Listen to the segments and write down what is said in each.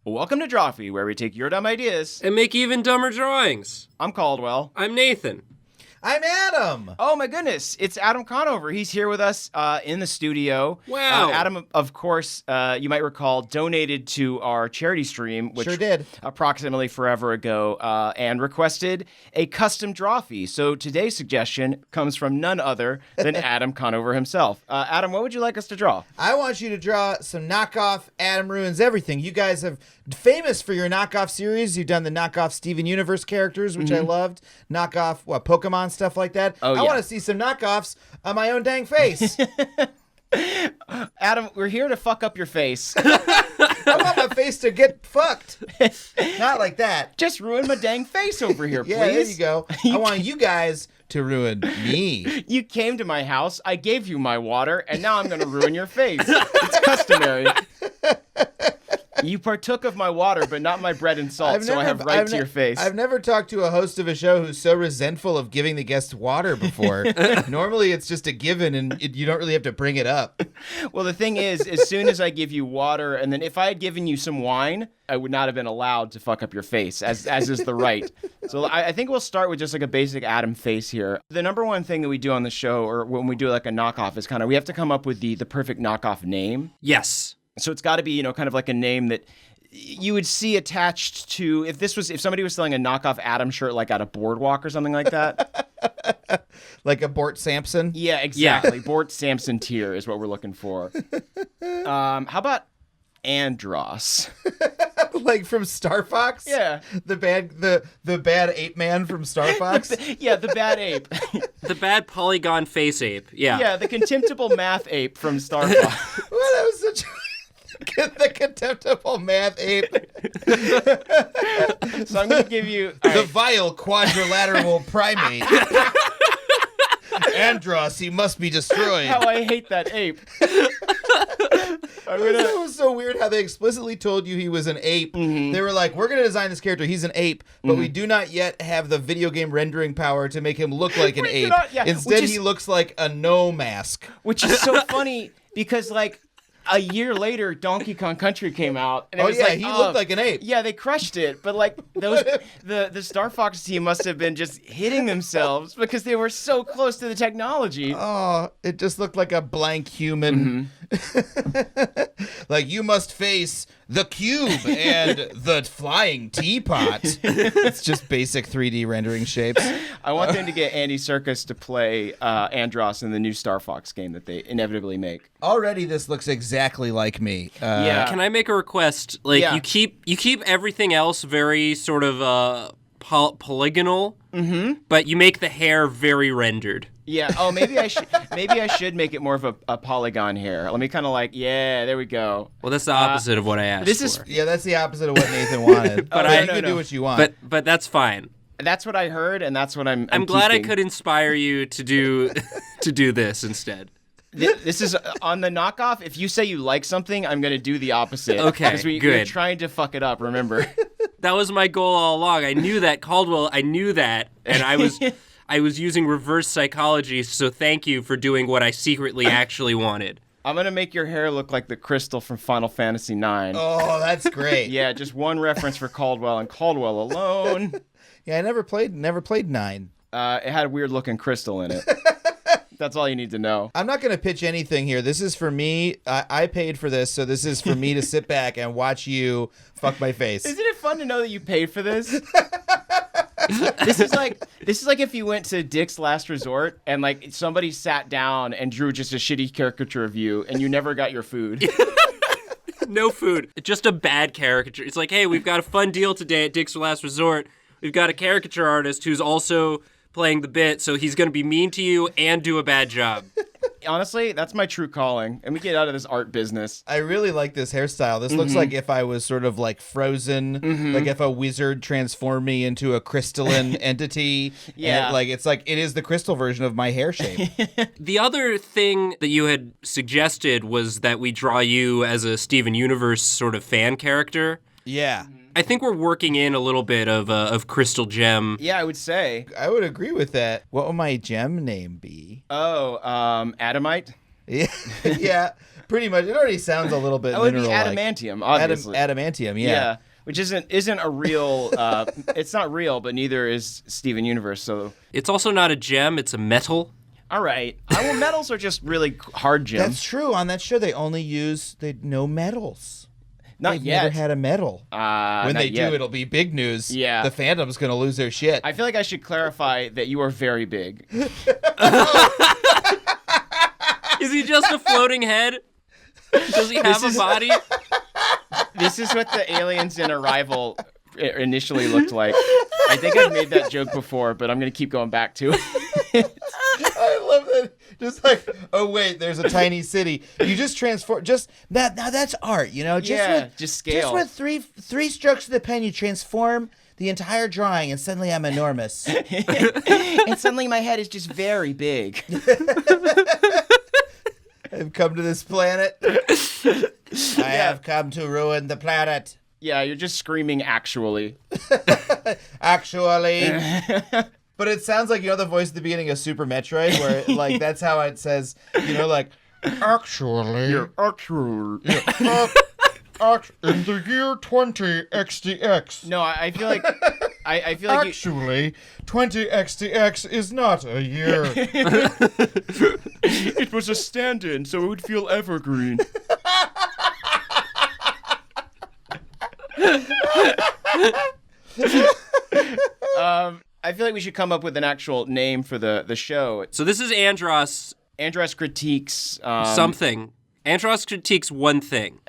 Welcome to Drawfee, where we take your dumb ideas and make even dumber drawings. I'm Caldwell. I'm Nathan. I'm Adam. Oh my goodness, it's Adam Conover. He's here with us in the studio. Wow. Adam, of course, you might recall, donated to our charity stream, which Sure did. approximately forever ago, and requested a custom Drawfee. So today's suggestion comes from none other than Adam Conover himself. Adam, what would you like us to draw? I want you to draw some knockoff Adam Ruins Everything. You guys have famous for your knockoff series. You've done the knockoff Steven Universe characters, which I loved. Knockoff, Pokemon, stuff like that. Oh, I want to see some knockoffs on my own dang face. Adam, we're here to fuck up your face. I want my face to get fucked. Not like that. Just ruin my dang face over here, please. Yeah, there you go. I want you guys to ruin me. You came to my house, I gave you my water, and now I'm going to ruin your face. It's customary. You partook of my water, but not my bread and salt, so I have right to your face. I've never talked to a host of a show who's so resentful of giving the guests water before. Normally, it's just a given, and you don't really have to bring it up. Well, the thing is, as soon as I give you water, and then if I had given you some wine, I would not have been allowed to fuck up your face, as is the right. So I think we'll start with just like a basic Adam face here. The number one thing that we do on the show, or when we do like a knockoff, is we have to come up with the perfect knockoff name. Yes. So it's got to be, kind of like a name that you would see attached to, if somebody was selling a knockoff Adam shirt, like at a Boardwalk or something like that. Like a Bort Sampson? Yeah, exactly. Yeah. Bort Sampson tier is what we're looking for. How about Andros? Like from Star Fox? Yeah. The bad ape man from Star Fox? The bad ape. The bad polygon face ape. Yeah. Yeah, the contemptible math ape from Star Fox. Well, that was such the contemptible math ape. So I'm going to give you... The vile quadrilateral primate. Andros, he must be destroyed. How I hate that ape. It was so weird how they explicitly told you he was an ape. Mm-hmm. They were like, we're going to design this character. He's an ape, but we do not yet have the video game rendering power to make him look like an ape. Instead, he looks like a no mask. Which is so funny because, a year later, Donkey Kong Country came out. And he looked like an ape. Yeah, they crushed it. But, the Star Fox team must have been just hitting themselves because they were so close to the technology. Oh, it just looked like a blank human. Like, you must face the cube and the flying teapot. It's just basic 3D rendering shapes. I want them to get Andy Serkis to play Andros in the new Star Fox game that they inevitably make. Already, this looks exactly like me. Yeah. Can I make a request? You keep everything else very sort of polygonal, but you make the hair very rendered. Yeah. Oh, maybe I should make it more of a polygon hair. Let me kind of there we go. Well, that's the opposite of what I asked for. Yeah, that's the opposite of what Nathan wanted. But you can do what you want. But that's fine. That's what I heard, and that's what I'm glad keeping. I could inspire you to do this instead. This is on the knockoff. If you say you like something, I'm going to do the opposite. Okay, because good. We're trying to fuck it up, remember? That was my goal all along. I knew that, Caldwell. I knew that, and I was using reverse psychology, so thank you for doing what I secretly actually wanted. I'm going to make your hair look like the crystal from Final Fantasy IX. Oh, that's great. Yeah, just one reference for Caldwell and Caldwell alone. Yeah, I never played 9. It had a weird-looking crystal in it. That's all you need to know. I'm not going to pitch anything here. This is for me. I paid for this, so this is for me to sit back and watch you fuck my face. Isn't it fun to know that you paid for this? This is like if you went to Dick's Last Resort and somebody sat down and drew just a shitty caricature of you and you never got your food. No food. Just a bad caricature. It's like, hey, we've got a fun deal today at Dick's Last Resort. We've got a caricature artist who's also playing the bit, so he's going to be mean to you and do a bad job. Honestly, that's my true calling. And we get out of this art business. I really like this hairstyle. This looks like if I was sort of frozen, like if a wizard transformed me into a crystalline entity. Yeah. And it is the crystal version of my hair shape. The other thing that you had suggested was that we draw you as a Steven Universe sort of fan character. Yeah. I think we're working in a little bit of Crystal Gem. Yeah, I would say. I would agree with that. What would my gem name be? Oh, Adamite? Yeah. Yeah. Pretty much. It already sounds a little bit That would be mineral-like. adamantium, obviously. Adamantium, yeah. Yeah, which isn't a real. It's not real, but neither is Steven Universe. So It's also not a gem, it's a metal. all right. Well, metals are just really hard gems. That's true. On that show, they only use no metals. Not They've yet. never had a medal. When they do, it'll be big news. Yeah. The fandom's going to lose their shit. I feel like I should clarify that you are very big. Is he just a floating head? Does he have a body? This is what the aliens in Arrival initially looked like. I think I've made that joke before, but I'm going to keep going back to it. I love that. Just like, oh wait, there's a tiny city. You just transform. Just that. Now that's art, you know. Just scale. Just with three strokes of the pen, you transform the entire drawing, and suddenly I'm enormous. And suddenly my head is just very big. I've come to this planet. I have come to ruin the planet. Yeah, you're just screaming actually. Actually. But it sounds like, the voice at the beginning of Super Metroid, where, like, that's how it says, like, actually. You're actually. In the year 20 XDX. No, I feel like I feel like actually 20 XDX is not a year. It was a stand-in, so it would feel evergreen. I feel like we should come up with an actual name for the show. So this is Andros. Andros critiques Something. Andros critiques one thing.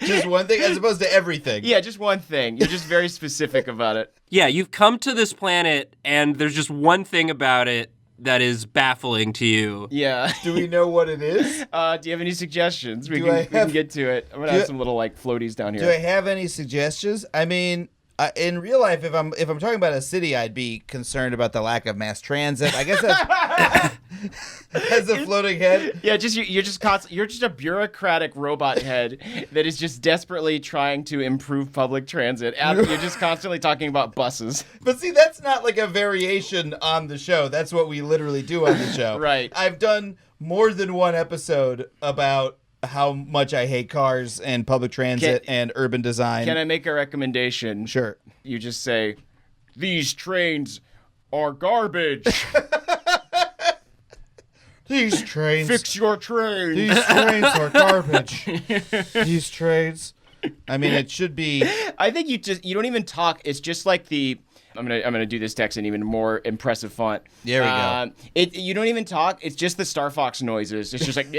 Just one thing as opposed to everything. Yeah, just one thing. You're just very specific about it. Yeah, you've come to this planet, and there's just one thing about it that is baffling to you. Yeah. Do we know what it is? Do you have any suggestions? We can get to it. I'm going to have some little, floaties down here. Do I have any suggestions? I mean, in real life, if I'm talking about a city, I'd be concerned about the lack of mass transit. I guess that's as a floating head. Yeah, you're just a bureaucratic robot head that is just desperately trying to improve public transit. You're just constantly talking about buses. But see, that's not like a variation on the show. That's what we literally do on the show. Right. I've done more than one episode about how much I hate cars and public transit and urban design. Can I make a recommendation? Sure. You just say, "These trains are garbage." These trains. Fix your trains. These trains are garbage. These trains. I mean, it should be. I think you don't even talk. It's just like I'm gonna do this text in even more impressive font. There we go. You don't even talk. It's just the Star Fox noises. It's just like and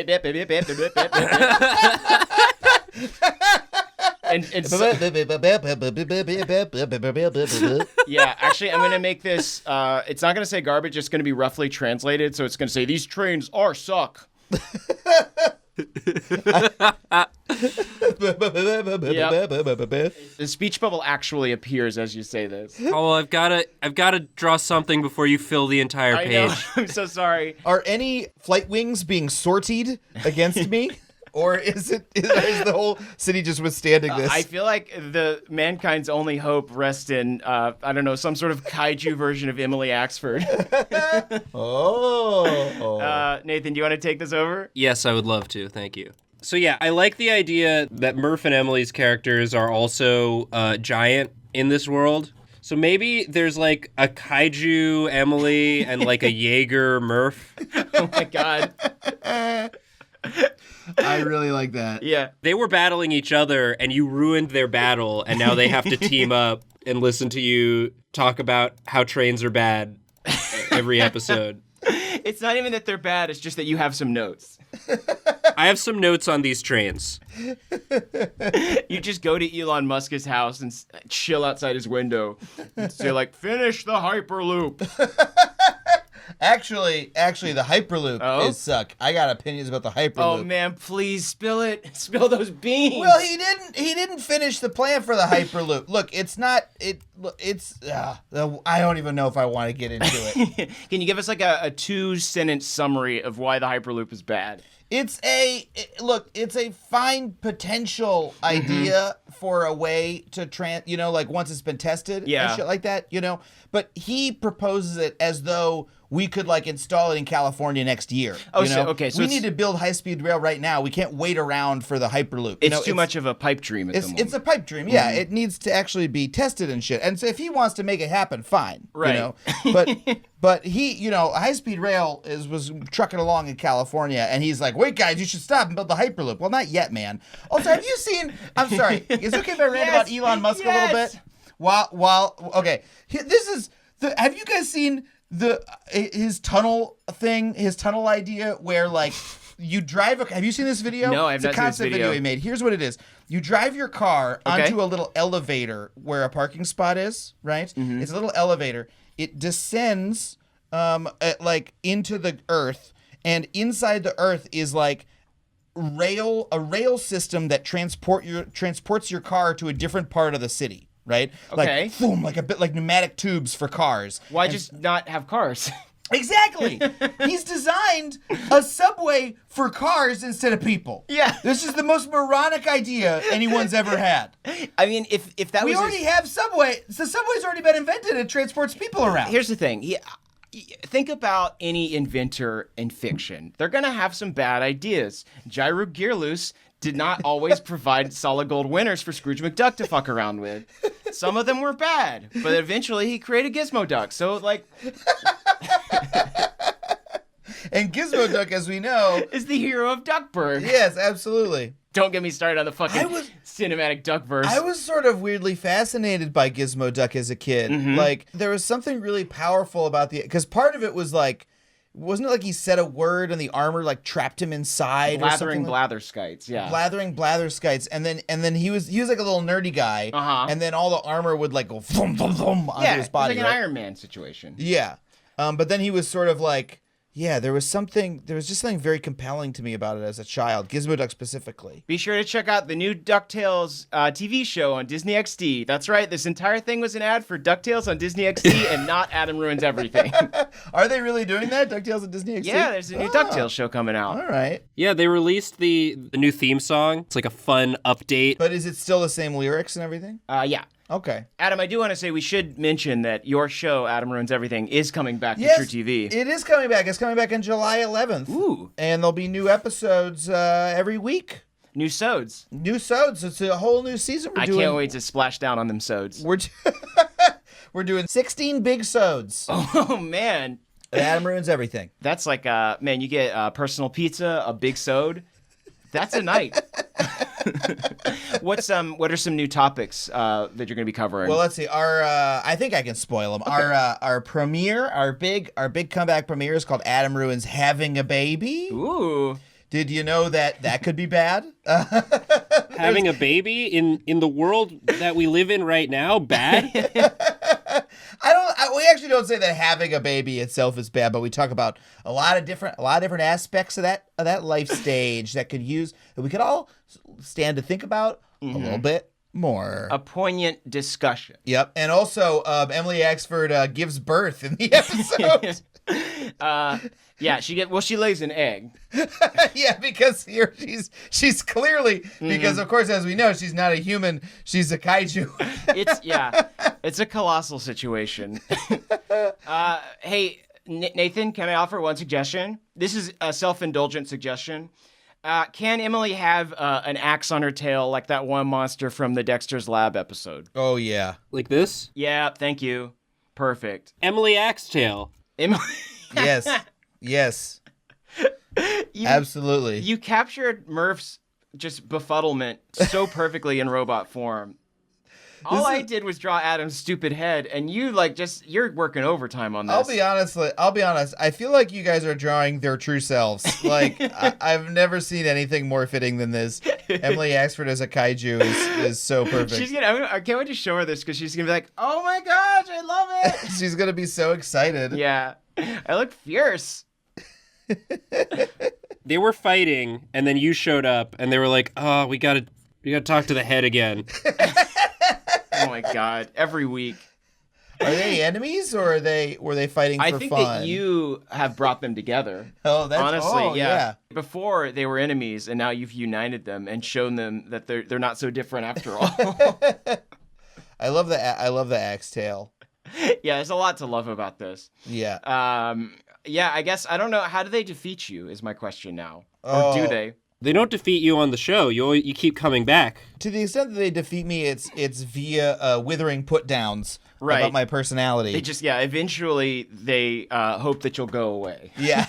yeah, actually, I'm gonna make this. It's not gonna say garbage. It's gonna be roughly translated. So it's gonna say these trains are suck. The speech bubble actually appears as you say this. Oh, well, I've gotta draw something before you fill the entire page. I know. I'm so sorry. Are any flight wings being sortied against me? Or is the whole city just withstanding this? I feel like the mankind's only hope rests in, I don't know, some sort of kaiju version of Emily Axford. Nathan, do you want to take this over? Yes, I would love to. Thank you. So yeah, I like the idea that Murph and Emily's characters are also giant in this world. So maybe there's like a kaiju Emily and like a Jaeger Murph. Oh my god. I really like that. Yeah. They were battling each other and you ruined their battle and now they have to team up and listen to you talk about how trains are bad every episode. It's not even that they're bad, it's just that you have some notes. I have some notes on these trains. You just go to Elon Musk's house and chill outside his window and say like, finish the Hyperloop. Actually, the Hyperloop is suck. I got opinions about the Hyperloop. Oh man, please spill it. Spill those beans. Well, he didn't finish the plan for the Hyperloop. Look, it's I don't even know if I want to get into it. Can you give us like a 2-sentence summary of why the Hyperloop is bad? It's a fine potential idea for a way to once it's been tested and shit like that, But he proposes it as though we could like install it in California next year. Oh, you know? So we need to build high-speed rail right now. We can't wait around for the Hyperloop. It's too much of a pipe dream at the moment. It's a pipe dream, yeah. It needs to actually be tested and shit. And so if he wants to make it happen, fine. Right. You know? But he, you know, high-speed rail was trucking along in California, and he's like, wait, guys, you should stop and build the Hyperloop. Well, not yet, man. Also, have you seen, I'm sorry, is it okay if I rant about Elon Musk a little bit? Okay, this is, have you guys seen his tunnel thing, his tunnel idea where, like, you drive have you seen this video? No, I've not seen this video. It's a concept video he made. Here's what it is. You drive your car onto a little elevator where a parking spot is, right? It's a little elevator. It descends like into the earth, and inside the earth is like a rail system that transports your car to a different part of the city, right? Okay. Like boom, like a bit like pneumatic tubes for cars. Why just not have cars? Exactly. He's designed a subway for cars instead of people. Yeah. This is the most moronic idea anyone's ever had. I mean, if that We was already have subway. The subway's already been invented. It transports people around. Here's the thing. Think about any inventor in fiction. They're going to have some bad ideas. Gyro Gearloose did not always provide solid gold winners for Scrooge McDuck to fuck around with. Some of them were bad, but eventually he created Gizmo Duck. So, like... And Gizmo Duck, as we know... is the hero of Duckburg. Yes, absolutely. Don't get me started on the fucking cinematic Duckverse. I was sort of weirdly fascinated by Gizmo Duck as a kid. Like, there was something really powerful about because part of it was like, wasn't it like he said a word and the armor like trapped him inside? Blathering blatherskites, yeah. Blathering blatherskites, and then he was like a little nerdy guy, and then all the armor would like go thum thum thum onto his body. It was like an Iron Man situation. Yeah, but then he was sort of like. Yeah, there was just something very compelling to me about it as a child, Gizmo Duck specifically. Be sure to check out the new DuckTales TV show on Disney XD. That's right, this entire thing was an ad for DuckTales on Disney XD and not Adam Ruins Everything. Are they really doing that, DuckTales on Disney XD? Yeah, there's a new DuckTales show coming out. All right. Yeah, they released the new theme song. It's like a fun update. But is it still the same lyrics and everything? Yeah. Okay. Adam, I do want to say we should mention that your show, Adam Ruins Everything, is coming back to TruTV. It is coming back. It's coming back on July 11th. Ooh. And there'll be new episodes every week. New sods. New sods. It's a whole new season. I can't wait to splash down on them sods. We're doing 16 big sods. Oh, man. Adam Ruins Everything. That's like, man, you get personal pizza, a big sod. That's a night. What are some new topics that you're going to be covering? Well, let's see. I think I can spoil them. Okay. Our premiere, our big comeback premiere is called Adam Ruins Having a Baby. Ooh. Did you know that could be bad? Having a baby in the world that we live in right now, bad? We actually don't say that having a baby itself is bad, but we talk about a lot of different aspects of that life stage that we could all stand to think about a little bit more. A poignant discussion. Yep, and also Emily Axford gives birth in the episode. Yeah, she lays an egg. Yeah, because she's clearly because of course, as we know, she's not a human, she's a kaiju. It's a colossal situation. Hey, Nathan, can I offer one suggestion? This is a self-indulgent suggestion. Can Emily have an axe on her tail like that one monster from the Dexter's Lab episode? Oh yeah, like this? Yeah, thank you. Perfect. Emily Axetail. Emily. Yes. Absolutely. You captured Murph's just befuddlement so perfectly in robot form. All I did was draw Adam's stupid head, and you you're working overtime on this. I'll be honest. I feel like you guys are drawing their true selves. Like I've never seen anything more fitting than this. Emily Axford as a kaiju is so perfect. I can't wait to show her this because she's gonna be like, "Oh my gosh, I love it!" She's gonna be so excited. Yeah, I look fierce. They were fighting, and then you showed up, and they were like, "Oh, we gotta talk to the head again." Oh my god! Every week. Are they enemies or were they fighting for fun? I think that you have brought them together. Oh, that's honestly, yeah. Before they were enemies, and now you've united them and shown them that they're not so different after all. I love the axe tail. Yeah, there's a lot to love about this. Yeah. Yeah, I guess, I don't know, how do they defeat you is my question now. Or do they? They don't defeat you on the show. You keep coming back. To the extent that they defeat me, it's via withering put-downs about my personality. They just, eventually they hope that you'll go away. Yeah.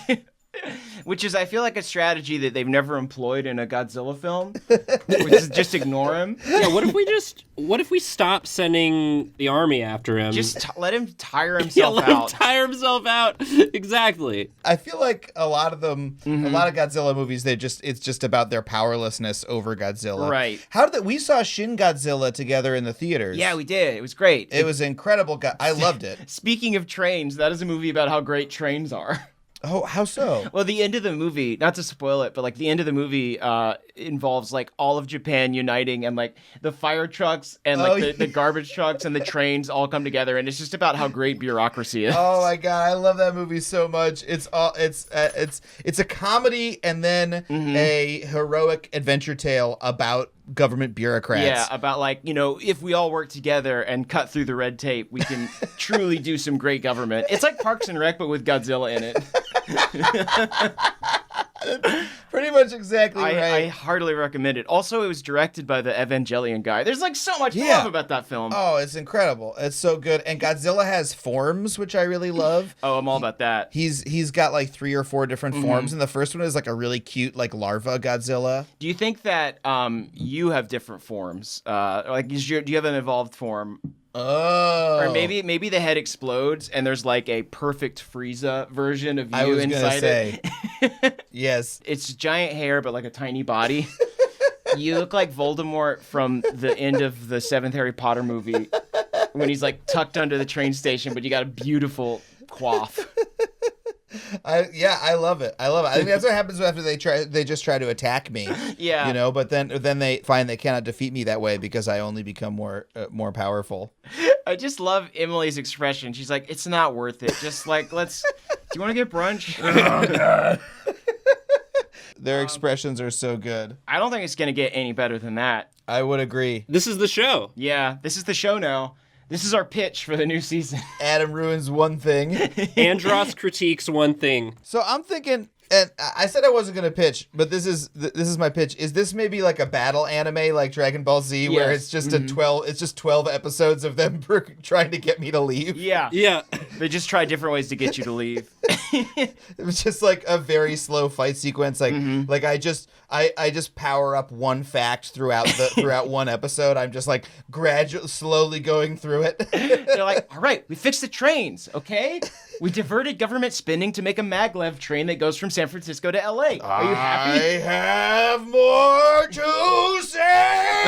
Which is, I feel like, a strategy that they've never employed in a Godzilla film, which is just ignore him. Yeah, what if we stop sending the army after him? Just let him tire himself out. Let him tire himself out. Exactly. I feel like a lot of them, a lot of Godzilla movies, it's just about their powerlessness over Godzilla. Right. We saw Shin Godzilla together in the theaters. Yeah, we did. It was great. It was incredible. I loved it. Speaking of trains, that is a movie about how great trains are. Oh, how so? Well, the end of the movie, not to spoil it, but like the end of the movie involves like all of Japan uniting, and like the fire trucks and like the garbage trucks and the trains all come together, and it's just about how great bureaucracy is. Oh my god, I love that movie so much. It's a comedy and then a heroic adventure tale about government bureaucrats. Yeah, about like, if we all work together and cut through the red tape, we can truly do some great government. It's like Parks and Rec, but with Godzilla in it. Pretty much exactly right. I heartily recommend it. Also, it was directed by the Evangelion guy. There's like so much love about that film. Oh, it's incredible. It's so good. And Godzilla has forms, which I really love. Oh, I'm all about that. He's got like 3 or 4 different forms, and the first one is like a really cute like larva Godzilla. Do you think that you have different forms? Do you have an evolved form? Oh. Or maybe the head explodes and there's like a perfect Frieza version of you I was inside gonna say. it. Yes. It's giant hair but like a tiny body. You look like Voldemort from the end of the 7th Harry Potter movie when he's like tucked under the train station, but you got a beautiful coif. I love it. I think that's what happens after they just try to attack me. Yeah. But then they find they cannot defeat me that way because I only become more powerful. I just love Emily's expression. She's like, "It's not worth it. Just like, do you want to get brunch?" Oh god. Their expressions are so good. I don't think it's going to get any better than that. I would agree. This is the show. Yeah, this is the show now. This is our pitch for the new season. Adam ruins one thing. Andros critiques one thing. So I'm thinking, and I said I wasn't going to pitch, but this is my pitch. Is this maybe like a battle anime like Dragon Ball Z, where it's just 12 episodes of them trying to get me to leave? Yeah. Yeah. They just try different ways to get you to leave. It was just like a very slow fight sequence. Like I just power up one fact throughout one episode. I'm just like slowly going through it. They're like, all right, we fixed the trains, okay? We diverted government spending to make a maglev train that goes from San Francisco to LA. Are you happy? I have more to say.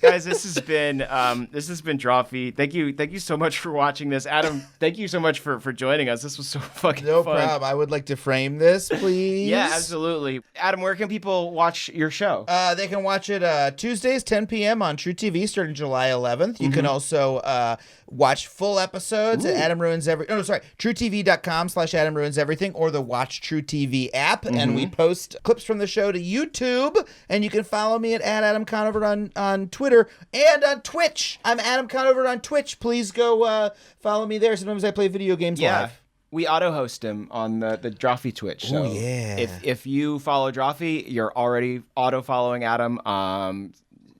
Guys, this has been Drawfee. Thank you so much for watching this. Adam, thank you so much for joining us. This was so fucking No fun. problem. I would like to frame this, please. Yeah, absolutely. Adam, where can people watch your show? They can watch it Tuesdays, 10 p.m. on TruTV starting July 11th. You can also watch full episodes at TruTV.com/AdamRuinsEverything or the Watch TruTV app. And we post clips from the show to YouTube. And you can follow me at Adam Conover on Twitter and on Twitch. I'm Adam Conover on Twitch. Please go follow me there. Sometimes I play video games live. We auto-host him on the Drawfee Twitch. So if you follow Drawfee, you're already auto-following Adam.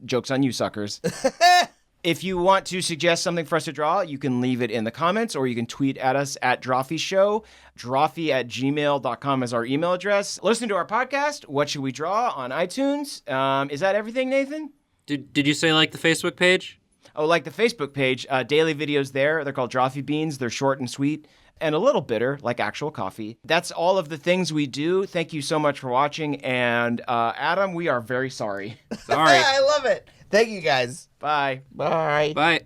Joke's on you, suckers. If you want to suggest something for us to draw, you can leave it in the comments or you can tweet at us at Drawfee Show. Drawfee@gmail.com is our email address. Listen to our podcast, What Should We Draw, on iTunes. Is that everything, Nathan? Did you say like the Facebook page? Oh, like the Facebook page. Daily videos there. They're called Drawfee Beans. They're short and sweet and a little bitter, like actual coffee. That's all of the things we do. Thank you so much for watching. And Adam, we are very sorry. Sorry. I love it. Thank you, guys. Bye. Bye. Bye.